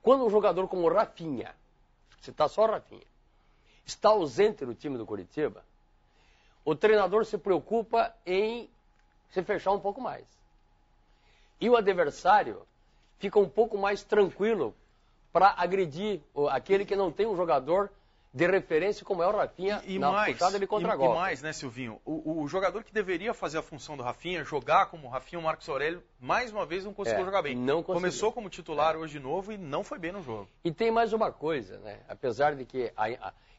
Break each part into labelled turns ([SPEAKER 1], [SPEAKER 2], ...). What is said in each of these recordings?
[SPEAKER 1] Quando um jogador como o Rafinha, citar só o Rafinha, está ausente no time do Coritiba, o treinador se preocupa em se fechar um pouco mais. E o adversário fica um pouco mais tranquilo para agredir aquele que não tem um jogador de referência como é o Rafinha puxada de contra-golpe.
[SPEAKER 2] E mais, né, Silvinho? O jogador que deveria fazer a função do Rafinha, jogar como o Rafinha, o Marcos Aurélio, mais uma vez não conseguiu jogar bem.
[SPEAKER 1] Não conseguiu.
[SPEAKER 2] Começou como titular hoje de novo e não foi bem no jogo.
[SPEAKER 1] E tem mais uma coisa, né? Apesar de que,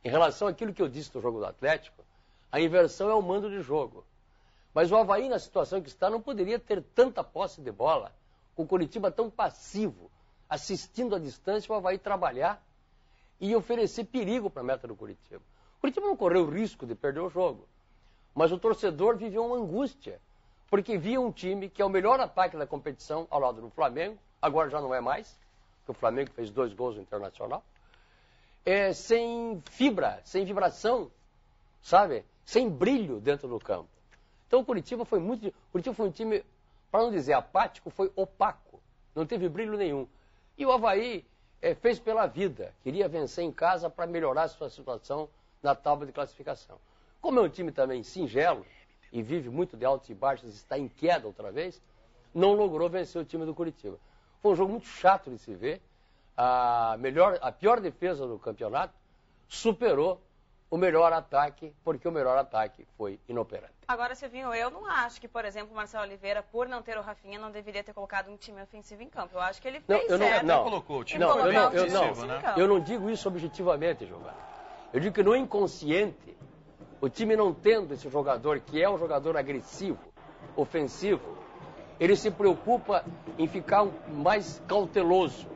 [SPEAKER 1] em relação àquilo que eu disse do jogo do Atlético, a inversão é o mando de jogo. Mas o Avaí, na situação que está, não poderia ter tanta posse de bola, com o Coritiba tão passivo, assistindo à distância o Avaí trabalhar e oferecer perigo para a meta do Coritiba. O Coritiba não correu o risco de perder o jogo, mas o torcedor viveu uma angústia, porque via um time que é o melhor ataque da competição ao lado do Flamengo, agora já não é mais, porque o Flamengo fez 2 gols no Internacional, sem fibra, sem vibração, sabe? Sem brilho dentro do campo. Então o Coritiba foi um time, para não dizer apático, foi opaco, não teve brilho nenhum. E o Avaí fez pela vida, queria vencer em casa para melhorar a sua situação na tábua de classificação. Como é um time também singelo, e vive muito de altos e baixos, está em queda outra vez, não logrou vencer o time do Coritiba. Foi um jogo muito chato de se ver, a pior defesa do campeonato superou o melhor ataque, porque o melhor ataque foi inoperante.
[SPEAKER 3] Agora, Silvinho, eu não acho que, por exemplo, o Marcelo Oliveira, por não ter o Rafinha, não deveria ter colocado um time ofensivo em campo. Eu acho que ele fez certo.
[SPEAKER 2] Não, colocou o time
[SPEAKER 1] ofensivo, né? Eu não digo isso objetivamente, Giovanni. Eu digo que no inconsciente, o time não tendo esse jogador, que é um jogador agressivo, ofensivo, ele se preocupa em ficar mais cauteloso.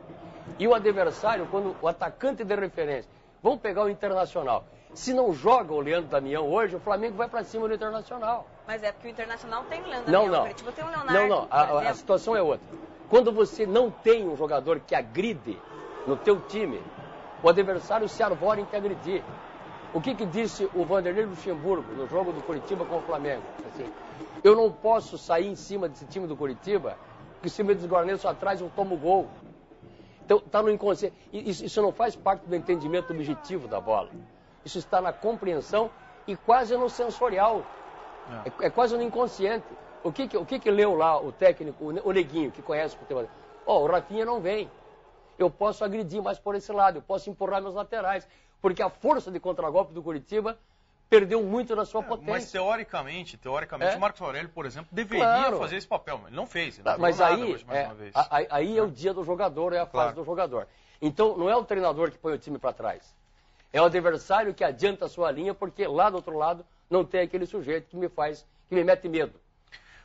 [SPEAKER 1] E o adversário, quando o atacante de referência, vamos pegar o Internacional. Se não joga o Leandro Damião hoje, o Flamengo vai para cima do Internacional.
[SPEAKER 3] Mas é porque o Internacional tem o Leandro Damião, o Curitiba tem o Leonardo.
[SPEAKER 1] Não, a situação é outra. Quando você não tem um jogador que agride no teu time, o adversário se arvora em te agredir. O que disse o Vanderlei Luxemburgo no jogo do Curitiba com o Flamengo? Assim, eu não posso sair em cima desse time do Curitiba, porque se me desguarneço atrás eu tomo gol. Então, está no inconsciente. Isso não faz parte do entendimento objetivo da bola. Isso está na compreensão e quase no sensorial. É quase no inconsciente. O que leu lá o técnico, o Neguinho, que conhece o futebol? O Rafinha não vem. Eu posso agredir mais por esse lado, eu posso empurrar meus laterais. Porque a força de contragolpe do Curitiba perdeu muito da sua potência.
[SPEAKER 2] Mas teoricamente, o Marcos Aurélio, por exemplo, deveria fazer esse papel, mas ele não fez. Ele não
[SPEAKER 1] mas
[SPEAKER 2] nada
[SPEAKER 1] aí,
[SPEAKER 2] hoje, mais uma vez.
[SPEAKER 1] Aí é o dia do jogador, é a fase do jogador. Então, não é o treinador que põe o time para trás. É o adversário que adianta a sua linha, porque lá do outro lado não tem aquele sujeito que me mete medo.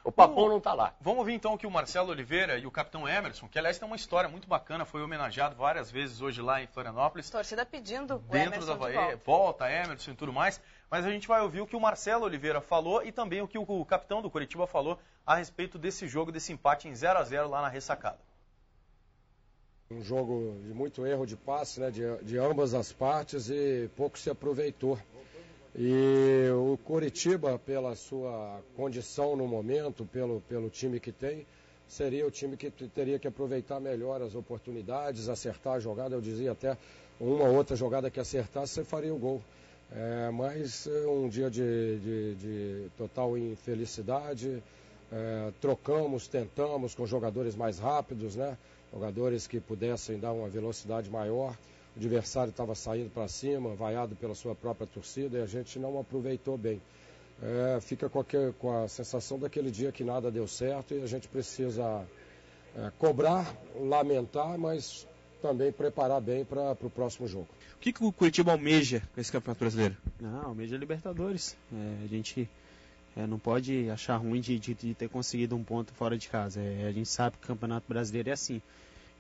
[SPEAKER 1] O Papão não está lá.
[SPEAKER 2] Vamos ouvir então que o Marcelo Oliveira e o capitão Emerson, que aliás tem uma história muito bacana, foi homenageado várias vezes hoje lá em Florianópolis.
[SPEAKER 3] Torcida pedindo o
[SPEAKER 2] dentro
[SPEAKER 3] Emerson
[SPEAKER 2] da Avaí,
[SPEAKER 3] de
[SPEAKER 2] volta Emerson e tudo mais. Mas a gente vai ouvir o que o Marcelo Oliveira falou e também o que o capitão do Coritiba falou a respeito desse jogo, desse empate em 0-0 lá na ressacada.
[SPEAKER 4] Um jogo de muito erro de passe, né, de ambas as partes e pouco se aproveitou. E o Coritiba, pela sua condição no momento, pelo time que tem, seria o time que teria que aproveitar melhor as oportunidades, acertar a jogada. Eu dizia até uma outra jogada que acertasse, você faria o gol. Mas um dia de total infelicidade, tentamos com jogadores mais rápidos, né? Jogadores que pudessem dar uma velocidade maior. O adversário estava saindo para cima, vaiado pela sua própria torcida, e a gente não aproveitou bem. Fica com a sensação daquele dia que nada deu certo e a gente precisa cobrar, lamentar, mas também preparar bem para o próximo jogo.
[SPEAKER 5] O que o Curitiba almeja com esse Campeonato Brasileiro? Almeja a Libertadores. A gente não pode achar ruim de ter conseguido um ponto fora de casa. A gente sabe que o Campeonato Brasileiro é assim.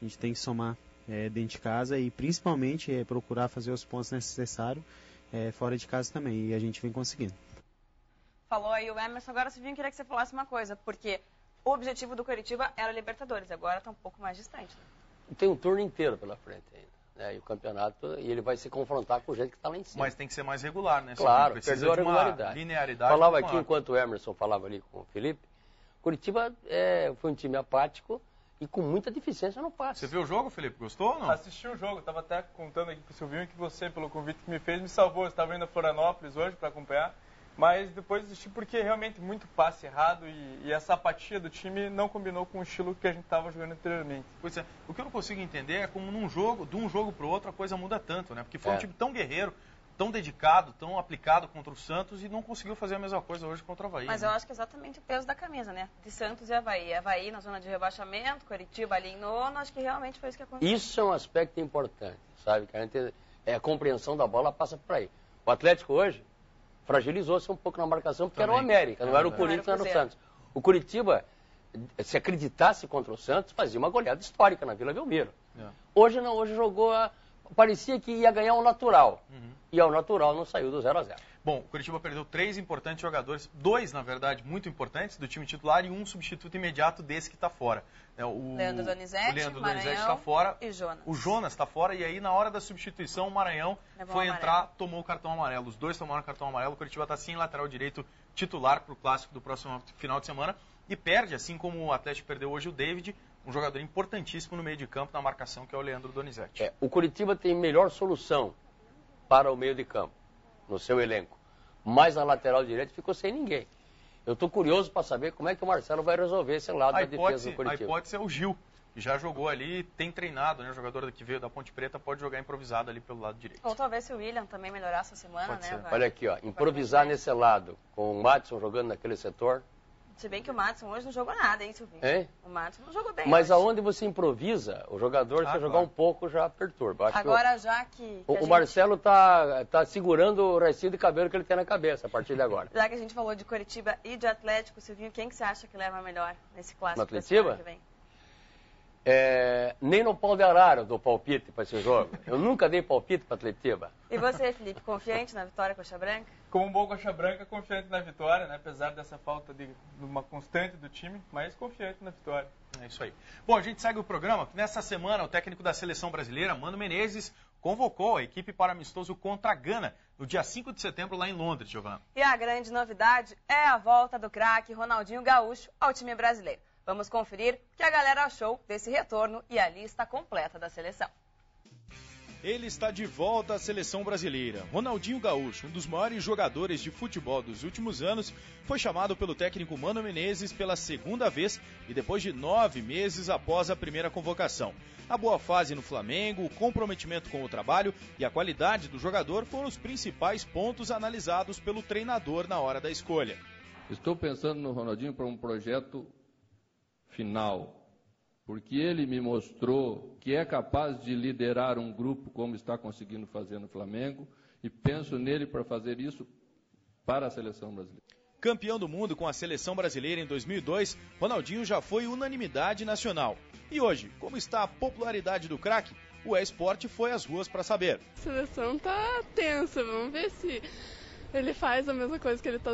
[SPEAKER 5] A gente tem que somar dentro de casa e principalmente procurar fazer os pontos necessários fora de casa também. E a gente vem conseguindo.
[SPEAKER 3] Falou aí o Emerson. Agora, Silvinho, queria que você falasse uma coisa, porque o objetivo do Coritiba era a Libertadores. Agora está um pouco mais distante. Né?
[SPEAKER 1] Tem um turno inteiro pela frente ainda. E o campeonato, e ele vai se confrontar com o jeito que está lá em cima.
[SPEAKER 2] Mas tem que ser mais regular, né?
[SPEAKER 1] Claro,
[SPEAKER 2] precisa de uma linearidade.
[SPEAKER 1] Falava aqui, enquanto o Emerson falava ali com o Felipe, Curitiba foi um time apático e com muita deficiência no passe.
[SPEAKER 2] Você viu o jogo, Felipe? Gostou ou não?
[SPEAKER 6] Assisti o jogo, estava até contando aqui pro Silvinho que você, pelo convite que me fez, me salvou. Eu estava indo a Florianópolis hoje para acompanhar, mas depois desisti porque realmente muito passe errado e essa apatia do time não combinou com o estilo que a gente estava jogando anteriormente.
[SPEAKER 2] Pois é, o que eu não consigo entender é como num jogo, de um jogo para o outro, a coisa muda tanto, né? Porque foi um time tão guerreiro, tão dedicado, tão aplicado contra o Santos e não conseguiu fazer a mesma coisa hoje contra o Avaí.
[SPEAKER 3] Mas
[SPEAKER 2] né?
[SPEAKER 3] eu acho que é exatamente o peso da camisa, né? De Santos e Avaí. Avaí na zona de rebaixamento, Coritiba ali em nono, acho que realmente foi isso que aconteceu.
[SPEAKER 1] Isso é um aspecto importante, sabe? Que a compreensão da bola passa por aí. O Atlético hoje fragilizou-se um pouco na marcação porque
[SPEAKER 2] Também.
[SPEAKER 1] era o América, não era o Corinthians, não era o Santos. O Curitiba, se acreditasse contra o Santos, fazia uma goleada histórica na Vila Belmiro. Hoje não, hoje jogou parecia que ia ganhar o natural. E ao natural não saiu do 0-0.
[SPEAKER 2] Bom, o Curitiba perdeu 3 importantes jogadores, 2, na verdade, muito importantes do time titular e um substituto imediato desse que está fora. O
[SPEAKER 3] Leandro Donizete,
[SPEAKER 2] está fora.
[SPEAKER 3] E Jonas.
[SPEAKER 2] O Jonas está fora e aí na hora da substituição o Maranhão foi entrar, tomou o cartão amarelo. Os dois tomaram o cartão amarelo. O Curitiba está sem lateral direito titular para o clássico do próximo final de semana e perde, assim como o Atlético perdeu hoje o David, um jogador importantíssimo no meio de campo na marcação, que é o Leandro Donizete.
[SPEAKER 1] O Curitiba tem melhor solução para o meio de campo, no seu elenco. Mas na lateral direita ficou sem ninguém. Eu estou curioso para saber como é que o Marcelo vai resolver esse lado da defesa do Curitiba.
[SPEAKER 2] A hipótese é o Gil, que já jogou ali, tem treinado, né? O jogador que veio da Ponte Preta pode jogar improvisado ali pelo lado direito.
[SPEAKER 3] Ou talvez se o William também melhorar essa semana,
[SPEAKER 2] Pode
[SPEAKER 3] né?
[SPEAKER 2] ser.
[SPEAKER 1] Olha aqui, ó, improvisar nesse lado, com o Madison jogando naquele setor.
[SPEAKER 3] Se bem que o Madison hoje não jogou nada, hein, Silvinho?
[SPEAKER 1] Hein?
[SPEAKER 3] O Madison não jogou bem.
[SPEAKER 1] Mas
[SPEAKER 3] hoje.
[SPEAKER 1] aonde você improvisa, o jogador, se jogar um pouco, já perturba. Acho
[SPEAKER 3] agora, já que
[SPEAKER 1] o Marcelo tá segurando o restinho de cabelo que ele tem na cabeça a partir de agora.
[SPEAKER 3] Já que a gente falou de Coritiba e de Atlético, Silvinho, quem que você acha que leva melhor nesse clássico?
[SPEAKER 1] No Atletiba?
[SPEAKER 3] Que vem?
[SPEAKER 1] Nem no pau de arara eu dou palpite para esse jogo. Eu nunca dei palpite para Atletiba.
[SPEAKER 3] E você, Felipe, confiante na vitória Coxa Branca?
[SPEAKER 6] Como um bom Coxa Branca, confiante na vitória, né? Apesar dessa falta de uma constante do time, mas confiante na vitória.
[SPEAKER 2] É isso aí. Bom, a gente segue o programa. Nessa semana, o técnico da seleção brasileira, Mano Menezes, convocou a equipe para amistoso contra a Gana, no dia 5 de setembro, lá em Londres, Giovana.
[SPEAKER 3] E a grande novidade é a volta do craque Ronaldinho Gaúcho ao time brasileiro. Vamos conferir o que a galera achou desse retorno e a lista completa da seleção.
[SPEAKER 7] Ele está de volta à seleção brasileira. Ronaldinho Gaúcho, um dos maiores jogadores de futebol dos últimos anos, foi chamado pelo técnico Mano Menezes pela segunda vez e depois de 9 meses após a primeira convocação. A boa fase no Flamengo, o comprometimento com o trabalho e a qualidade do jogador foram os principais pontos analisados pelo treinador na hora da escolha.
[SPEAKER 8] Estou pensando no Ronaldinho para um projeto final, porque ele me mostrou que é capaz de liderar um grupo como está conseguindo fazer no Flamengo e penso nele para fazer isso para a seleção brasileira.
[SPEAKER 7] Campeão do mundo com a seleção brasileira em 2002, Ronaldinho já foi unanimidade nacional. E hoje, como está a popularidade do craque? O E-Sport foi às ruas para saber.
[SPEAKER 9] A seleção tá tensa, vamos ver se ele faz a mesma coisa que ele está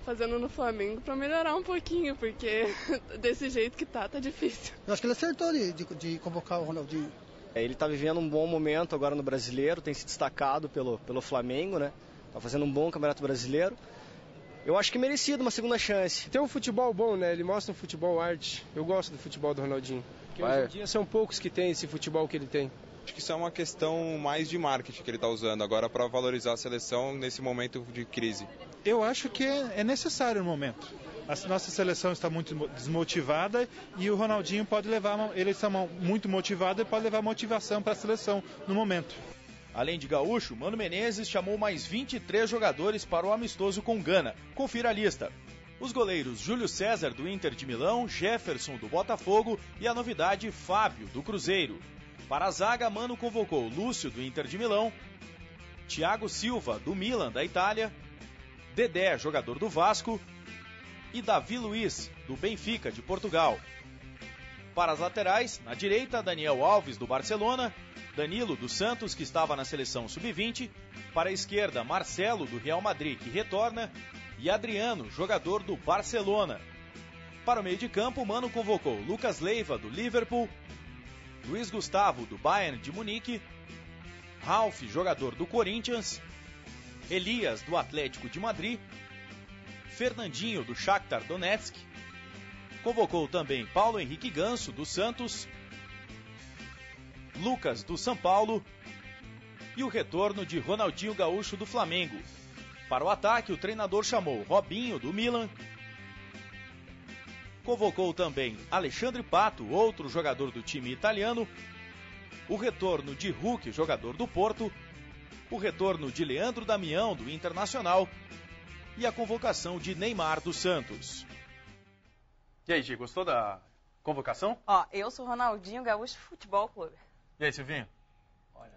[SPEAKER 9] fazendo no Flamengo para melhorar um pouquinho, porque desse jeito que tá difícil.
[SPEAKER 10] Eu acho que ele acertou de convocar o Ronaldinho.
[SPEAKER 11] Ele está vivendo um bom momento agora no Brasileiro, tem se destacado pelo Flamengo, né? Tá fazendo um bom Campeonato Brasileiro. Eu acho que merecido uma segunda chance.
[SPEAKER 12] Tem um futebol bom, né? Ele mostra um futebol arte. Eu gosto do futebol do Ronaldinho. Porque hoje em dia são poucos que têm esse futebol que ele tem.
[SPEAKER 13] Acho que isso é uma questão mais de marketing que ele está usando agora para valorizar a seleção nesse momento de crise.
[SPEAKER 14] Eu acho que é necessário no momento. A nossa seleção está muito desmotivada e o Ronaldinho pode levar, ele está muito motivado e pode levar motivação para a seleção no momento.
[SPEAKER 7] Além de Gaúcho, Mano Menezes chamou mais 23 jogadores para o amistoso com Gana. Confira a lista. Os goleiros Júlio César, do Inter de Milão, Jefferson, do Botafogo e a novidade Fábio, do Cruzeiro. Para a zaga, Mano convocou Lúcio, do Inter de Milão, Thiago Silva, do Milan, da Itália, Dedé, jogador do Vasco, e Davi Luiz, do Benfica, de Portugal. Para as laterais, na direita, Daniel Alves, do Barcelona, Danilo, do Santos, que estava na seleção sub-20, para a esquerda, Marcelo, do Real Madrid, que retorna, e Adriano, jogador do Barcelona. Para o meio de campo, Mano convocou Lucas Leiva, do Liverpool, Luiz Gustavo, do Bayern de Munique, Ralf, jogador do Corinthians, Elias, do Atlético de Madrid, Fernandinho, do Shakhtar Donetsk, Convocou também Paulo Henrique Ganso, do Santos, Lucas, do São Paulo e o retorno de Ronaldinho Gaúcho, do Flamengo. Para o ataque, o treinador chamou Robinho, do Milan. Convocou também Alexandre Pato, outro jogador do time italiano, o retorno de Hulk, jogador do Porto, o retorno de Leandro Damião, do Internacional, e a convocação de Neymar, do Santos.
[SPEAKER 2] E aí, Gi, gostou da convocação?
[SPEAKER 3] Ó, eu sou Ronaldinho Gaúcho Futebol Clube.
[SPEAKER 2] E aí, Silvinho?
[SPEAKER 1] Olha,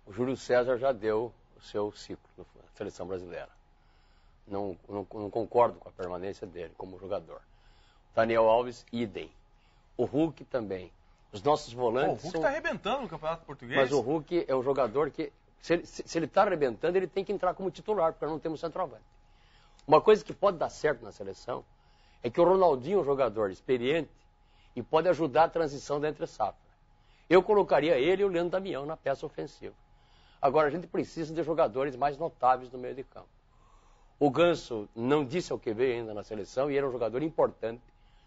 [SPEAKER 1] o Júlio César já deu o seu ciclo na seleção brasileira. Não concordo com a permanência dele como jogador. Daniel Alves, idem. O Hulk também. Os nossos volantes.
[SPEAKER 2] O Hulk está arrebentando no Campeonato Português.
[SPEAKER 1] Mas o Hulk é um jogador que, se ele está arrebentando, ele tem que entrar como titular, porque nós não temos centroavante. Uma coisa que pode dar certo na seleção é que o Ronaldinho é um jogador experiente e pode ajudar a transição da entre-safra. Eu colocaria ele e o Leandro Damião na peça ofensiva. Agora, a gente precisa de jogadores mais notáveis no meio de campo. O Ganso não disse ao que veio ainda na seleção e era um jogador importante.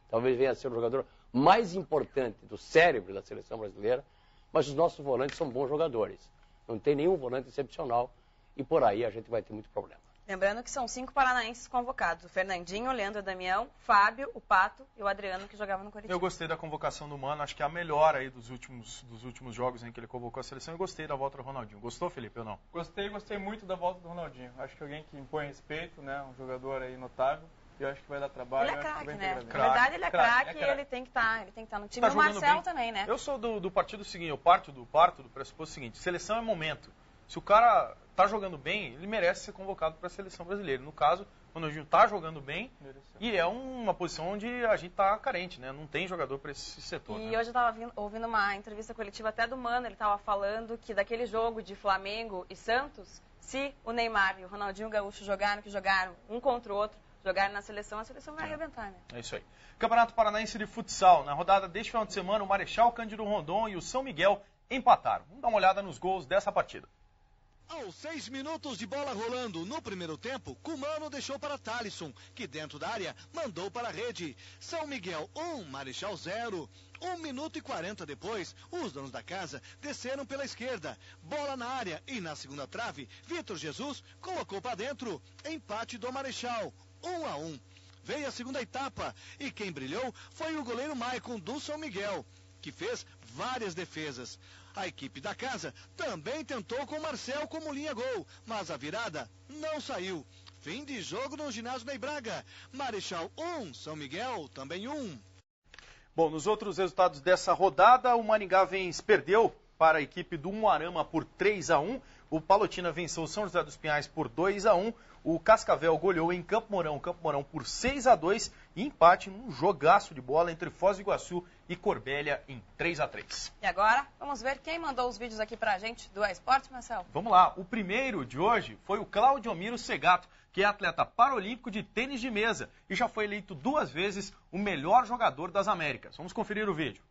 [SPEAKER 1] Talvez venha a ser o jogador mais importante do cérebro da seleção brasileira, mas os nossos volantes são bons jogadores. Não tem nenhum volante excepcional e por aí a gente vai ter muito problema.
[SPEAKER 3] Lembrando que são 5 paranaenses convocados. O Fernandinho, o Leandro Damião, Fábio, o Pato e o Adriano, que jogava no Coritiba.
[SPEAKER 2] Eu gostei da convocação do Mano, acho que é a melhor aí dos últimos jogos em que ele convocou a seleção. Eu gostei da volta do Ronaldinho. Gostou, Felipe, ou não?
[SPEAKER 6] Gostei muito da volta do Ronaldinho. Acho que alguém que impõe respeito, né? Um jogador aí notável. E eu acho que vai dar trabalho.
[SPEAKER 3] Ele é craque, né? Na verdade, ele é craque e ele tem que estar no time. Tá, o Marcelo bem. Também, né?
[SPEAKER 2] Eu sou do partido seguinte, eu parto do pressuposto seguinte. Seleção é momento. Se o cara tá jogando bem, ele merece ser convocado para a seleção brasileira. No caso, o Ronaldinho tá jogando bem e é uma posição onde a gente tá carente, né? Não tem jogador para esse setor.
[SPEAKER 3] E
[SPEAKER 2] né?
[SPEAKER 3] hoje eu tava ouvindo uma entrevista coletiva até do Mano, ele tava falando que daquele jogo de Flamengo e Santos, se o Neymar e o Ronaldinho Gaúcho jogaram um contra o outro, jogaram na seleção, a seleção vai arrebentar, né?
[SPEAKER 2] É isso aí. Campeonato Paranaense de Futsal. Na rodada deste final de semana, o Marechal Cândido Rondon e o São Miguel empataram. Vamos dar uma olhada nos gols dessa partida.
[SPEAKER 15] Aos 6 minutos de bola rolando no primeiro tempo, Cumano deixou para Thalisson, que dentro da área mandou para a rede. São Miguel 1, Marechal 0. 1 minuto e 40 depois, os donos da casa desceram pela esquerda. Bola na área e na segunda trave, Vitor Jesus colocou para dentro. Empate do Marechal, 1-1. Veio a segunda etapa e quem brilhou foi o goleiro Maicon do São Miguel, que fez várias defesas. A equipe da casa também tentou com Marcel como linha-gol, mas a virada não saiu. Fim de jogo no ginásio Ney Braga. Marechal 1, São Miguel também 1.
[SPEAKER 2] Bom, nos outros resultados dessa rodada, o Maringá perdeu para a equipe do Umuarama por 3-1. O Palotina venceu o São José dos Pinhais por 2-1. O Cascavel goleou em Campo Mourão por 6-2. E empate num jogaço de bola entre Foz do Iguaçu e Corbélia em 3-3.
[SPEAKER 3] E agora, vamos ver quem mandou os vídeos aqui pra gente do eSporte, Marcelo.
[SPEAKER 2] Vamos lá. O primeiro de hoje foi o Claudio Miro Segato, que é atleta paralímpico de tênis de mesa e já foi eleito 2 vezes o melhor jogador das Américas. Vamos conferir o vídeo.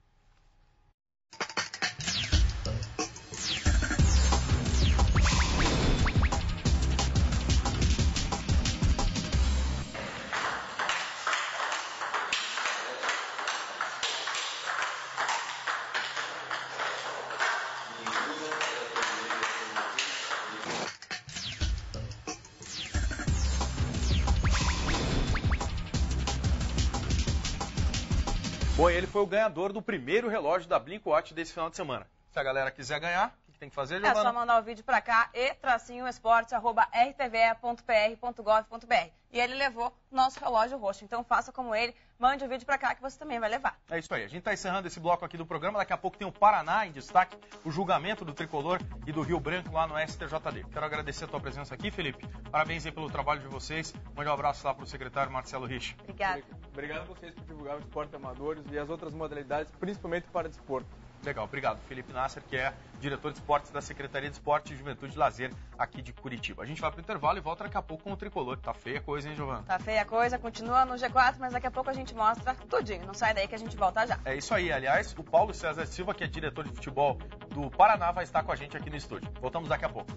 [SPEAKER 2] Bom, ele foi o ganhador do primeiro relógio da Blink-Watch desse final de semana. Se a galera quiser ganhar, o que tem que fazer, Giovana?
[SPEAKER 3] É só mandar o vídeo pra cá, e-esporte@rtve.pr.gov.br. E ele levou nosso relógio roxo. Então faça como ele, mande o vídeo pra cá que você também vai levar.
[SPEAKER 2] É isso aí. A gente tá encerrando esse bloco aqui do programa. Daqui a pouco tem o Paraná em destaque, o julgamento do Tricolor e do Rio Branco lá no STJD. Quero agradecer a tua presença aqui, Felipe. Parabéns aí pelo trabalho de vocês. Mande um abraço lá pro secretário Marcelo Rich.
[SPEAKER 3] Obrigado.
[SPEAKER 6] Obrigado a vocês por divulgar o esporte amadores e as outras modalidades, principalmente para desporto.
[SPEAKER 2] Legal, obrigado. Felipe Nasser, que é diretor de esportes da Secretaria de Esporte e Juventude e Lazer aqui de Curitiba. A gente vai pro intervalo e volta daqui a pouco com o Tricolor. Tá feia a coisa, hein, Giovana?
[SPEAKER 3] Tá feia a coisa, continua no G4, mas daqui a pouco a gente mostra tudinho. Não sai daí que a gente volta já.
[SPEAKER 2] É isso aí. Aliás, o Paulo César Silva, que é diretor de futebol do Paraná, vai estar com a gente aqui no estúdio. Voltamos daqui a pouco.